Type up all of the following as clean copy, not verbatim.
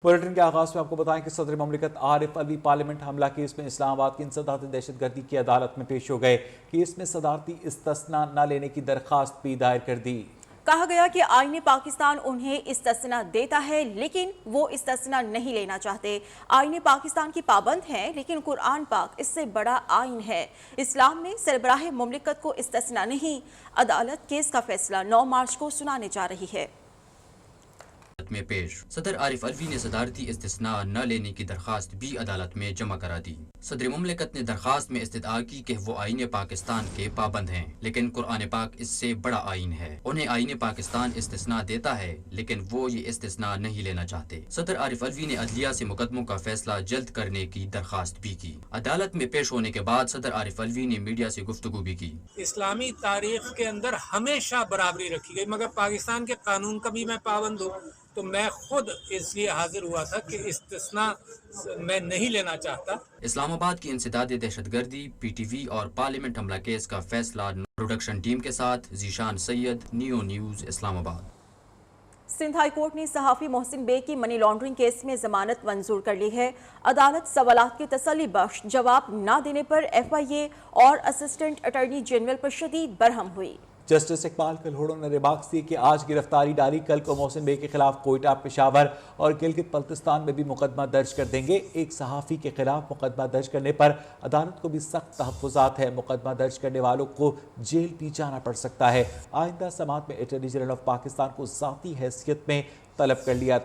Bulletin के आगाज में आपको बताएं कि सदर ममलिकत आरिफ अलवी पार्लियामेंट हमला केस में इस्लामाबाद की इंसदादी दहशतगर्दी की अदालत में पेश हो गए। केस में सदारती इस्तिस्ना न लेने की दरख्वास्त भी दायर कर दी। कहा गया कि आईन पाकिस्तान उन्हें इस्तिस्ना देता है लेकिन वो इस्तिस्ना नहीं लेना चाहते। आईन पाकिस्तान की पाबंद हैं लेकिन कुरान पाक इससे बड़ा आईन है। इस्लाम में सरबराह मुमलिकत को इस्तिस्ना नहीं। अदालत केस का फैसला 9 मार्च को सुनाने जा रही है। में पेश सदर आरिफ अलवी ने सदारती इस्तिस्ना न लेने की दरखास्त भी अदालत में जमा करा दी। सदर मुमलिकत ने दरखास्त में इस्तिदआ की कि वो आईन पाकिस्तान के पाबंद हैं लेकिन कुरान पाक इससे बड़ा आईन है। उन्हें आईन पाकिस्तान इस्तिस्ना देता है लेकिन वो ये इस्तिस्ना नहीं लेना चाहते। सदर आरिफ अलवी ने अदलिया से मुकदमों का फैसला जल्द करने की दरखास्त भी की। अदालत में पेश होने के बाद सदर आरिफ अलवी ने मीडिया से गुफ्तगू भी की। इस्लामी तारीख के अंदर हमेशा बराबरी रखी गई, मगर पाकिस्तान के कानून का भी मैं पाबंद हूँ, तो मैं खुद इसलिए हाजिर हुआ था कि इस्तिस्ना मैं नहीं लेना चाहता। इस्लामाबाद की इंसदादी दहशतगर्दी, PTV और पार्लियामेंट हमला केस का फैसला प्रोडक्शन टीम के साथ Zeeshan Syed, Neo News, Islamabad. Sindh high court ने सहाफ़ी मोहसिन बेग की मनी लॉन्ड्रिंग केस में जमानत मंजूर कर ली है। अदालत सवालात के तसल्ली बख्श जवाब न देने पर FIA और असिस्टेंट अटॉर्नी जनरल पर शदीद बरहम हुई। जस्टिस इकबाल कल्होड़ो ने रिमार्क्स दिए कि आज गिरफ्तारी डाली, कल को मोहसिन बेग के खिलाफ कोयटा, पेशावर और गिलगित बल्तिस्तान में भी मुकदमा दर्ज कर देंगे। एक सहाफ़ी के खिलाफ मुकदमा दर्ज करने पर अदालत को भी सख्त तहफ़्फ़ुज़ात है। मुकदमा दर्ज करने वालों को जेल भी जाना पड़ सकता है। आइंदा समात में अटॉर्नी जनरल ऑफ पाकिस्तान को ज़ाती हैसियत में तलब कर लिया।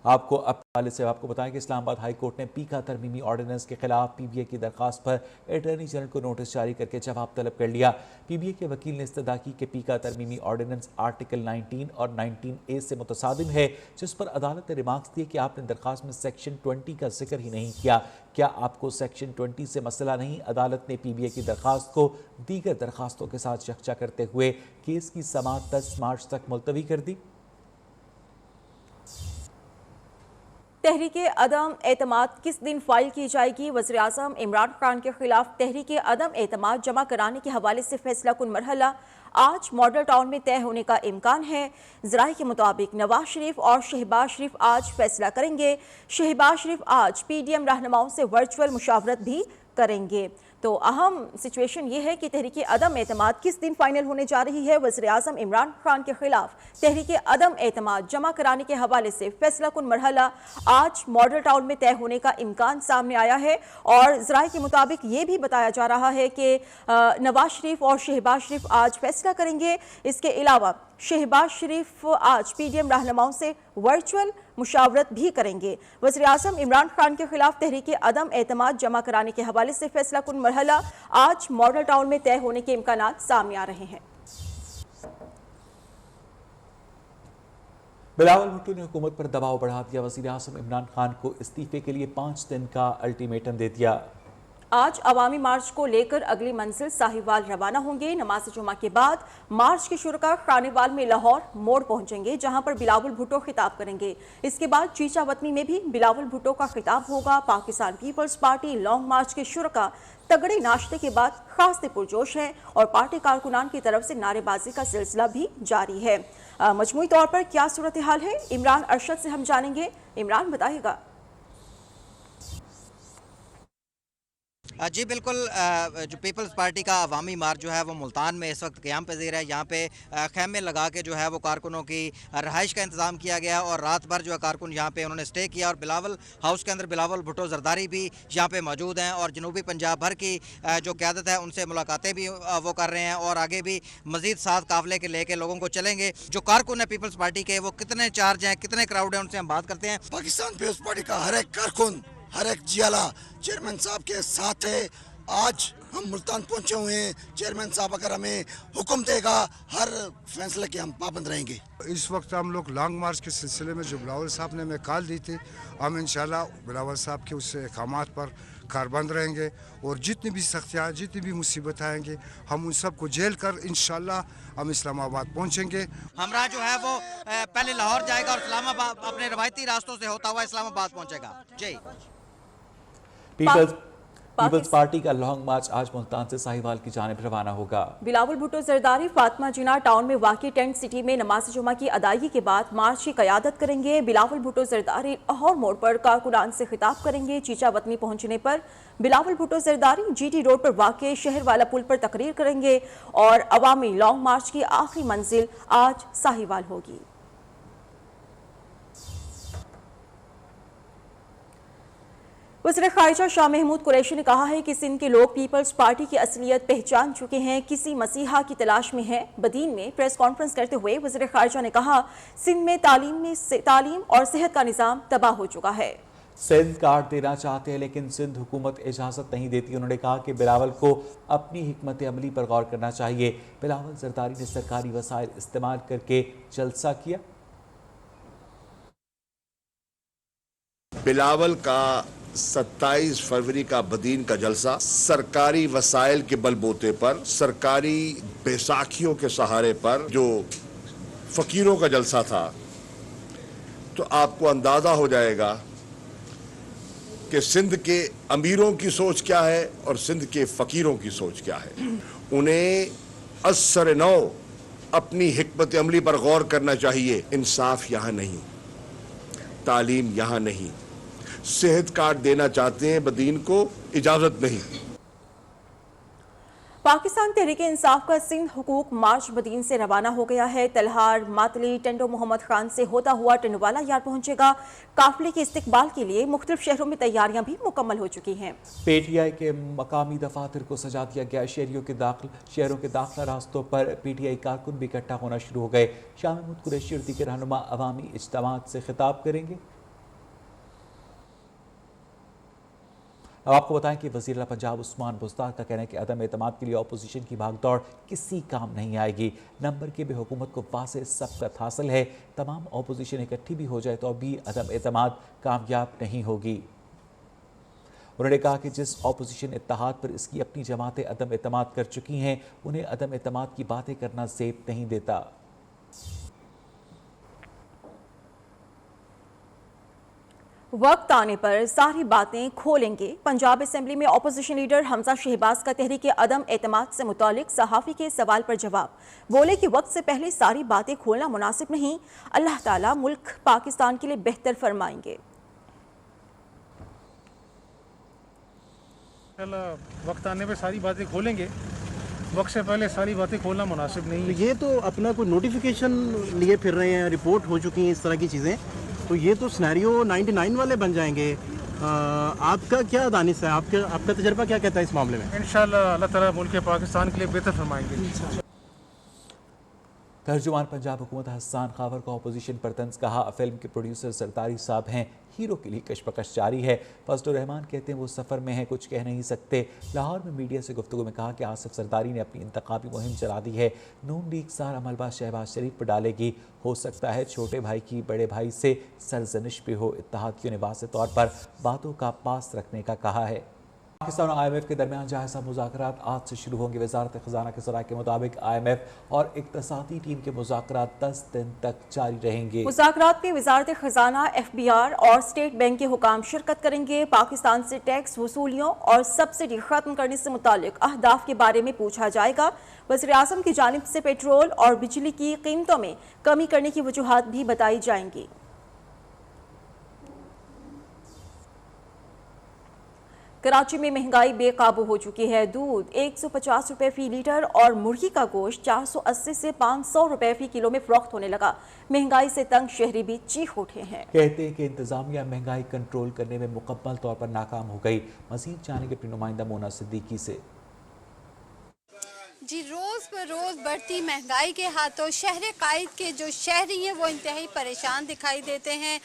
आपको आपको बताएं कि इस्लामाबाद हाई कोर्ट ने पीका तरमीमी ऑर्डिनेंस के खिलाफ PBA की दरखास्त पर अटॉर्नी जनरल को नोटिस जारी करके जवाब तलब कर लिया। PBA के वकील ने इस्तदा की कि पीका तरमीमी ऑर्डिनेंस आर्टिकल 19 और 19A से मुतसादिम है, जिस पर अदालत ने रिमार्क्स दिए कि आपने दरखास्त में सेक्शन 20 का जिक्र ही नहीं किया। क्या आपको सेक्शन 20 से मसला नहीं? अदालत ने PBA की दरखास्त को दीगर दरखास्तों के साथ यकजा करते हुए केस की समाअत 10 मार्च तक मुलतवी कर दी। तहरीके अदम एतमाद किस दिन फाइल की जाएगी? वज़ीर आज़म इमरान खान के खिलाफ तहरीके अदम एतमाद जमा कराने के हवाले से फैसला कुन मरहला आज मॉडल टाउन में तय होने का इम्कान है। ज़राए के मुताबिक नवाज शरीफ और शहबाज शरीफ आज फैसला करेंगे। शहबाज शरीफ आज PDM रहनुमाओं से वर्चुअल मुशावरत भी करेंगे। तो अहम सिचुएशन ये है कि तहरीके अदम एतमाद किस दिन फाइनल होने जा रही है। वज़ीर आज़म इमरान खान के खिलाफ तहरीके अदम एतमाद जमा कराने के हवाले से फैसला कुन मरहला आज मॉडल टाउन में तय होने का इम्कान सामने आया है। और ज़राए के मुताबिक ये भी बताया जा रहा है कि नवाज शरीफ और शहबाज शरीफ आज फैसला करेंगे। इसके अलावा शहबाज शरीफ आज PDM रहनुमाओं से वर्चुअल मुशावरत भी करेंगे। वज़ीर आज़म इमरान खान के खिलाफ तहरीके अदम एतमाद जमा कराने के हवाले से फैसला कुन मरहला आज मॉडल टाउन में तय होने के इम्कानात सामने आ रहे हैं। बिलावल भुट्टो ने हुकूमत पर दबाव बढ़ा दिया। वज़ीर आज़म इमरान खान को इस्तीफे के लिए 5 दिन का अल्टीमेटम दे दिया। आज अवामी मार्च को लेकर अगली मंजिल साहिवाल रवाना होंगे। नमाज जुमा के बाद मार्च के शुरका खानेवाल में लाहौर मोड़ पहुंचेंगे, जहां पर बिलावल भुट्टो खिताब करेंगे। इसके बाद चीचा वतनी में भी बिलावल भुट्टो का खिताब होगा। पाकिस्तान पीपल्स पार्टी लॉन्ग मार्च के शुरका तगड़े नाश्ते के बाद खासे पुरजोश हैं और पार्टी कारकुनान की तरफ से नारेबाजी का सिलसिला भी जारी है। मजमूई तौर पर क्या सूरत हाल है, इमरान अरशद से हम जानेंगे। इमरान बताएगा। जी बिल्कुल, जो पीपल्स पार्टी का अवामी मार्च जो है वो मुल्तान में इस वक्त क़याम पज़ीर है। यहाँ पे खैमे लगा के जो है वो कारकुनों की रहाइश का इंतज़ाम किया गया और रात भर जो है कारकुन यहाँ पे उन्होंने स्टे किया। और बिलावल हाउस के अंदर बिलावल भुट्टो ज़रदारी भी यहाँ पे मौजूद हैं और जनूबी पंजाब भर की जो क़यादत है उनसे मुलाकातें भी वो कर रहे हैं और आगे भी मज़ीद 7 काफ़िले के लेके लोगों को चलेंगे। जो कारकुन है पीपल्स पार्टी के, वो कितने चार्ज हैं, कितने क्राउड हैं, उनसे हम बात करते हैं। पाकिस्तान पीपल्स पार्टी का हर एक कारकुन, हर एक जियाला चेयरमैन साहब के साथ है। आज हम मुल्तान पहुंचे हुए हैं। चेयरमैन साहब अगर हमें हुक्म देगा हर फैसले के हम पाबंद रहेंगे। इस वक्त हम लोग लॉन्ग मार्च के सिलसिले में जो बिलावल साहब ने हमें कॉल दी थी, हम इंशाल्लाह बिलावल साहब के उस अहकामात पर कारबंद रहेंगे और जितनी भी सख्तियाँ, जितनी भी मुसीबत आएंगे, हम उन सब को झेल कर इंशाल्लाह हम इस्लामाबाद पहुँचेंगे। हमरा जो है वो पहले लाहौर जाएगा और इस्लामाबाद अपने रवायती रास्तों से होता हुआ इस्लामाबाद पहुँचेगा। जी پیپلز پارٹی کا لانگ مارچ آج ملتان سے ساہیوال کی جانب روانہ ہوگا۔ بلاول بھٹو زرداری فاطمہ جناح ٹاؤن میں واقع ٹینٹ سٹی میں نماز جمعہ کی ادائیگی کے بعد مارچ کی قیادت کریں گے۔ بلاول بھٹو زرداری لاہور موڑ پر کارکنان سے خطاب کریں گے۔ چیچا وطنی پہنچنے پر Bilawal Bhutto Zardari G T road پر واقع شہر والا پل پر تقریر کریں گے اور عوامی لانگ مارچ کی آخری منزل آج ساہیوال ہوگی۔ وزیر خارجہ شاہ محمود قریشی نے کہا ہے کہ سندھ کے لوگ پیپلز پارٹی کی اصلیت پہچان چکے ہیں، کسی مسیحا کی تلاش میں ہیں۔ بدین میں پریس کانفرنس کرتے ہوئے وزیر خارجہ نے کہا سندھ میں تعلیم اور صحت کا نظام تباہ ہو چکا ہے۔ سندھ کارڈ دینا چاہتے ہیں لیکن سندھ حکومت اجازت نہیں دیتی۔ انہوں نے کہا کہ بلاول کو اپنی حکمت عملی پر غور کرنا چاہیے۔ بلاول زرداری نے سرکاری وسائل استعمال کر کے جلسہ کیا۔ بلاول کا 27 فروری کا بدین کا جلسہ سرکاری وسائل کے بل بوتے پر، سرکاری بیساکھیوں کے سہارے پر جو فقیروں کا جلسہ تھا، تو آپ کو اندازہ ہو جائے گا کہ سندھ کے امیروں کی سوچ کیا ہے اور سندھ کے فقیروں کی سوچ کیا ہے۔ انہیں از سر نو اپنی حکمت عملی پر غور کرنا چاہیے۔ انصاف یہاں نہیں، تعلیم یہاں نہیں، صحت کارڈ دینا چاہتے ہیں بدین کو، اجازت نہیں۔ پاکستان تحریک انصاف کا سندھ حقوق مارچ بدین سے روانہ ہو گیا ہے۔ تلہار، ماتلی، ٹنڈو محمد خان سے ہوتا ہوا ٹنڈوالا یار پہنچے گا۔ قافلے کے استقبال کے لیے مختلف شہروں میں تیاریاں بھی مکمل ہو چکی ہیں۔ پی ٹی آئی کے مقامی دفاتر کو سجا دیا گیا۔ شہروں کے داخلہ راستوں پر پی ٹی آئی کارکن بھی اکٹھا ہونا شروع ہو گئے۔ شاہ محمود قریشی اور دیگر رہنما عوامی اجتماعات سے خطاب کریں گے۔ اب آپ کو بتائیں کہ وزیر اعلیٰ پنجاب عثمان بزدار کا کہنا ہے کہ عدم اعتماد کے لیے اپوزیشن کی بھاگ دوڑ کسی کام نہیں آئے گی۔ نمبر کے بھی حکومت کو واضح سبقت حاصل ہے، تمام اپوزیشن اکٹھی بھی ہو جائے تو بھی عدم اعتماد کامیاب نہیں ہوگی۔ انہوں نے کہا کہ جس اپوزیشن اتحاد پر اس کی اپنی جماعتیں عدم اعتماد کر چکی ہیں، انہیں عدم اعتماد کی باتیں کرنا زیب نہیں دیتا۔ وقت آنے پر ساری باتیں کھولیں گے۔ پنجاب اسمبلی میں اپوزیشن لیڈر حمزہ شہباز کا تحریک عدم اعتماد سے متعلق صحافی کے سوال پر جواب۔ بولے کہ وقت سے پہلے ساری باتیں کھولنا مناسب نہیں، اللہ تعالیٰ ملک پاکستان کے لیے بہتر فرمائیں گے۔ وقت آنے پہ ساری باتیں کھولیں گے، وقت سے پہلے ساری باتیں کھولنا مناسب نہیں۔ یہ تو اپنا کوئی نوٹیفیکیشن لیے پھر رہے ہیں، رپورٹ ہو چکی ہیں اس طرح کی چیزیں، تو یہ تو سنیریو 99 والے بن جائیں گے۔ آپ کا کیا دانش ہے، آپ کا تجربہ کیا کہتا ہے اس معاملے میں؟ انشاءاللہ اللہ تعالیٰ ملک پاکستان کے لیے بہتر فرمائیں گے۔ ترجمان پنجاب حکومت حسان خاور کو اپوزیشن پر طنز کہا۔ فلم کے پروڈیوسر زرداری صاحب ہیں، ہیرو کے لیے کشمکش جاری ہے۔ فضل الرحمان کہتے ہیں وہ سفر میں ہیں، کچھ کہہ نہیں سکتے۔ لاہور میں میڈیا سے گفتگو میں کہا کہ آصف زرداری نے اپنی انتخابی مہم چلا دی ہے، نون لیگ سارا ملبہ شہباز شریف پر ڈالے گی، ہو سکتا ہے چھوٹے بھائی کی بڑے بھائی سے سرزنش بھی ہو۔ اتحادیوں نے واضح طور پر باتوں کا پاس رکھنے کا کہا ہے۔ پاکستان اور آئی ایم ایف کے درمیان جائزہ مذاکرات آج سے شروع ہوں گے۔ وزارت خزانہ کے ذرائع کے مطابق آئی ایم ایف اور اقتصادی ٹیم کے مذاکرات 10 دن تک جاری رہیں گے۔ مذاکرات میں وزارت خزانہ، ایف بی آر اور اسٹیٹ بینک کے حکام شرکت کریں گے۔ پاکستان سے ٹیکس وصولیوں اور سبسڈی ختم کرنے سے متعلق اہداف کے بارے میں پوچھا جائے گا۔ وزیر اعظم کی جانب سے پیٹرول اور بجلی کی قیمتوں میں کمی کرنے کی وجوہات بھی بتائی جائیں گی۔ کراچی میں مہنگائی بے قابو ہو چکی ہے۔ دودھ 150 روپے فی لیٹر اور مرغی کا گوشت 480 سے 500 روپے فی کلو میں فروخت ہونے لگا۔ مہنگائی سے تنگ شہری بھی چیخ اٹھے ہیں۔ کہتے ہیں کہ انتظامیہ مہنگائی کنٹرول کرنے میں مکمل طور پر ناکام ہو گئی۔ مزید جانیں گے اپنی نمائندہ مونا صدیقی سے۔ جی، روز پر روز بڑھتی مہنگائی کے ہاتھوں شہر قائد کے جو شہری ہیں وہ انتہائی پریشان دکھائی دیتے ہیں۔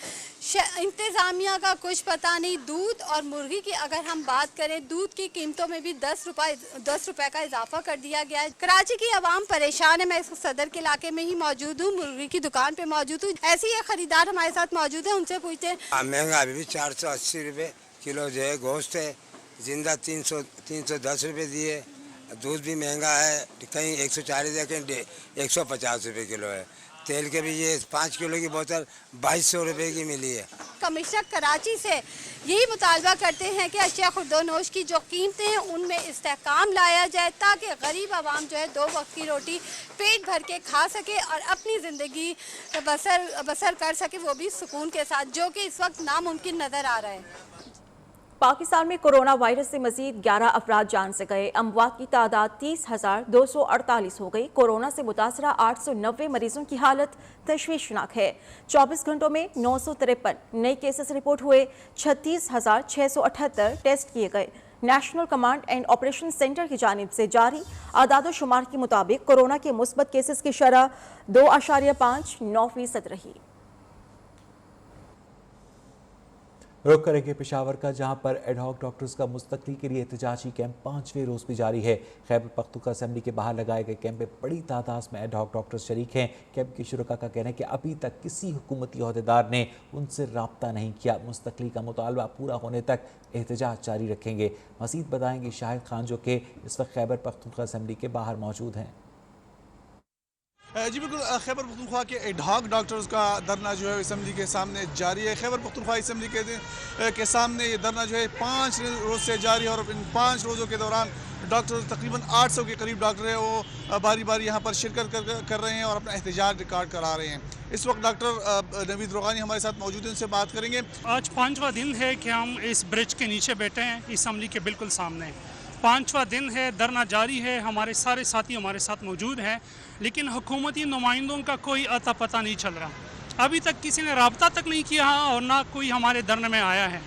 انتظامیہ کا کچھ پتہ نہیں۔ دودھ اور مرغی کی اگر ہم بات کریں، دودھ کی قیمتوں میں بھی 10 روپے کا اضافہ کر دیا گیا ہے۔ کراچی کی عوام پریشان ہے۔ میں اس صدر کے علاقے میں ہی موجود ہوں، مرغی کی دکان پہ موجود ہوں۔ ایسے ہی ایک خریدار ہمارے ساتھ موجود ہیں، ان سے پوچھتے ہیں۔ مہنگا ابھی بھی 480 روپے کلو جو ہے گوشت ہے، زندہ 310 روپے دیے۔ دودھ بھی مہنگا ہے، کہیں 140 ہے، کہیں 150 روپے کلو ہے۔ तेल के भी ये 5 किलो की बोतल 2200 रुपये की मिली है। कमिश्नर कराची से यही मुतालबा करते हैं कि अशिया खुर्दोनोश की जो कीमतें हैं उनमें इस्तेहकाम लाया जाए ताकि गरीब आवाम जो है 2 वक्त की रोटी पेट भर के खा सके और अपनी ज़िंदगी बसर कर सके, वो भी सुकून के साथ, जो कि इस वक्त नामुमकिन नज़र आ रहा है। पाकिस्तान में कोरोना वायरस से मजीद 11 अफराद जान से गए। अमवात की तादाद 30,248 हो गई। कोरोना से मुतासरा 890 मरीजों की हालत तशवीशनाक है। 24 घंटों में 953 नए केसेस रिपोर्ट हुए। 36,678 टेस्ट किए गए। National command and operation centre की जानिब से जारी आदाद शुमार के मुताबिक कोरोना के मुस्बत केसेस की शरह 2.59% रही। रुख करेंगे पेशावर का, जहां पर एडहॉक डॉक्टर्स का मुस्तकली के लिए एहतजाजी कैंप 5वें रोज भी जारी है। खैबर पख्तूनख्वा असेंबली के बाहर लगाए गए कैंप में बड़ी तादाद में एडहॉक डॉक्टर्स शरीक हैं। कैंप के शुरका का कहना है कि अभी तक किसी हुकूमती अहदेदार ने उनसे रब्ता नहीं किया। मुस्तकली का मुतालबा पूरा होने तक एहतजाज जारी रखेंगे। मज़ीद बताएंगे शाहिद खान, जो कि इस वक्त खैबर पख्तूनख्वा असेंबली के बाहर मौजूद हैं। जी बिल्कुल, खैबर पख्तूनख्वा के एडहॉक डॉक्टर्स का धरना जो है असेंबली के सामने जारी है। खैबर पख्तूनख्वा असेंबली के सामने ये धरना जो है 5 रोज़ से जारी है और इन 5 रोज़ों के दौरान डॉक्टर तकरीबन 800 के करीब डॉक्टर है वो बारी बारी यहाँ पर शिरकत कर रहे हैं और अपना एहतजाज रिकॉर्ड करा रहे हैं। इस वक्त डॉक्टर नवीद रोगानी हमारे साथ मौजूद हैं, उनसे बात करेंगे। आज 5वां दिन है कि हम इस ब्रिज के नीचे बैठे हैं, असेंबली के बिल्कुल सामने। 5वां दिन है, धरना जारी है, हमारे सारे साथी हमारे साथ मौजूद हैं, लेकिन हुकूमती नुमाइंदों का कोई अता पता नहीं चल रहा। अभी तक किसी ने रब्ता तक नहीं किया और ना कोई हमारे धरने में आया है।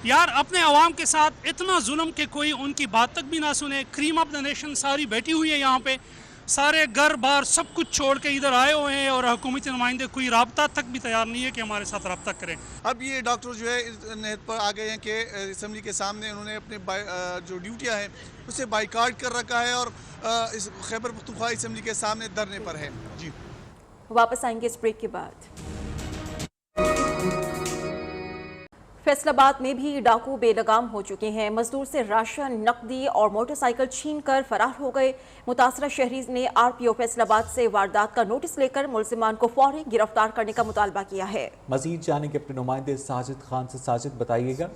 यार, अपने अवाम के साथ इतना जुल्म कि कोई उनकी बात तक भी ना सुने। क्रीम ऑफ द नेशन सारी बैठी हुई है यहाँ पे, सारे घर बार सब कुछ छोड़ के इधर आए हुए हैं और हुकूमती नुमाइंदे कोई रब्ता तक भी तैयार नहीं है कि हमारे साथ रब्ता करें। अब ये डॉक्टर जो है इस नेत पर आ गए हैं कि असेंबली के सामने उन्होंने अपने जो ड्यूटियाँ हैं उसे बाइकाट कर रखा है और इस खैबर पख्तूनख्वा असेंबली के सामने धरने पर है। जी, वापस आएंगे इस ब्रेक के बाद। फैसलाबाद में भी डाकू बेलगाम हो चुके हैं। मजदूर से राशन, नकदी और मोटरसाइकिल छीन कर फरार हो गए। मुतासरा शहरी ने आरपीओ फैसलाबाद से वारदात का नोटिस लेकर मुलजिमान को फौरी गिरफ्तार करने का मुतालबा किया है। मजीद जानेंगे अपने नुमाइंदे साजिद खान से। साजिद, बताइएगा।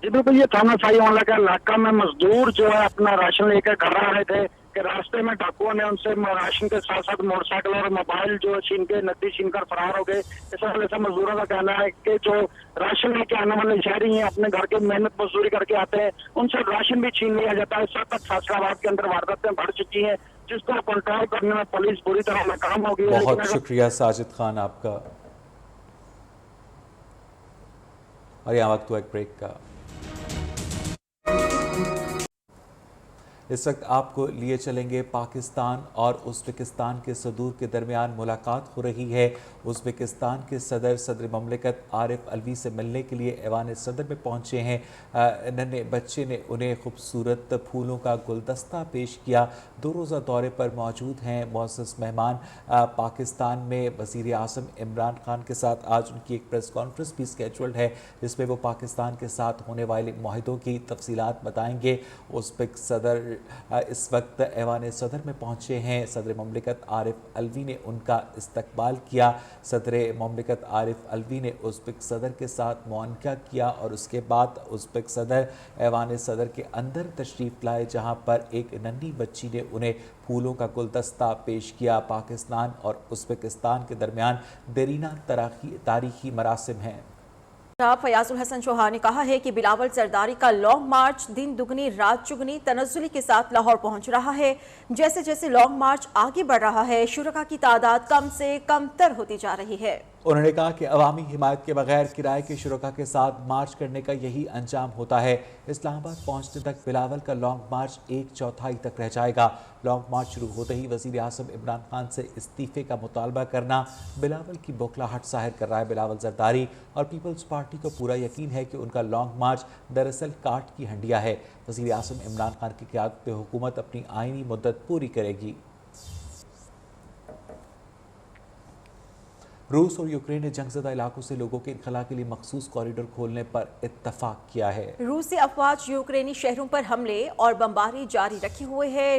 जी बिल्कुल, ये थाना साईवाला का इलाका में मजदूर जो है अपना राशन लेकर घर आ रहे थे कि रास्ते में डाकुओं ने उनसे राशन के साथ साथ मोटरसाइकिल और मोबाइल जो छीन के नकदी छीन कर फरार हो गए। इस हवाले से मजदूरों का कहना है कि जो राशन लेके आने वाले शहरी हैं, अपने घर के मेहनत मजदूरी करके आते हैं, उनसे राशन भी छीन लिया जाता है। इस वक्त फैसलाबाद के अंदर वारदातें बढ़ चुकी हैं, जिसको कंट्रोल करने में पुलिस बुरी तरह नाकाम हो गई है। बहुत शुक्रिया साजिद खान आपका। और यहाँ वक्त हुआ एक ब्रेक का। इस वक्त आपको लिए चलेंगे पाकिस्तान और उज़्बेकिस्तान के सदूर के दरमियान मुलाकात हो रही है। उज़्बेकिस्तान के सदर ममलिकत आरिफ अलवी से मिलने के लिए ऐवान सदर में पहुंचे हैं। नन्हे बच्चे ने उन्हें खूबसूरत फूलों का गुलदस्ता पेश किया। 2 रोज़ा दौरे पर मौजूद हैं मुअज़्ज़ज़ मेहमान। पाकिस्तान में वज़ीर आज़म इमरान खान के साथ आज उनकी एक प्रेस कॉन्फ्रेंस भी स्केड्यूल्ड है, जिसमें वो पाकिस्तान के साथ होने वाले मुआहदों की तफसीलात बताएंगे। उज़्बेक सदर इस वक्त ऐवान सदर में पहुंचे हैं। सदर ममलिकत आरिफ अलवी ने उनका इस्तकबाल किया। सदर ममलिकत आरिफ अलवी ने उज़्बेक सदर के साथ मुआनका किया और उसके बाद उज़्बेक सदर ऐवान सदर के अंदर तशरीफ़ लाए, जहां पर एक नन्ही बच्ची ने उन्हें फूलों का गुलदस्ता पेश किया। पाकिस्तान और उज़्बेकिस्तान के दरमियान देरीना तारीखी मरासिम हैं। फयाजुल हसन चौहान ने कहा है कि बिलावल जरदारी का लॉन्ग मार्च दिन दुगनी रात चुगनी तनज़्ज़ुली के साथ लाहौर पहुंच रहा है। जैसे जैसे लॉन्ग मार्च आगे बढ़ रहा है, शुरका की तादाद कम से कम तर होती जा रही है। उन्होंने कहा कि अवामी हिमायत के बगैर किराए के शुरका के साथ मार्च करने का यही अंजाम होता है। इस्लामाबाद पहुंचने तक बिलावल का लॉन्ग मार्च 1/4 तक रह जाएगा। लॉन्ग मार्च शुरू होते ही वज़ीर आज़म इमरान खान से इस्तीफे का मुतालबा करना बिलावल की बौखलाहट ज़ाहिर कर रहा है। बिलावल जरदारी और पीपल्स पार्टी को पूरा यकीन है कि उनका लॉन्ग मार्च दरअसल काट की हंडिया है। वज़ीर आज़म इमरान खान की क़यादत में हुकूमत अपनी आइनी मुद्दत पूरी करेगी। रूस और यूक्रेन ने जंगज़दा इलाकों से लोगों के इनखला के लिए मखसूस कॉरिडोर खोलने पर इत्तफाक किया है। रूसी अफवाज यूक्रेनी शहरों पर हमले और बमबारी जारी रखे हुए है।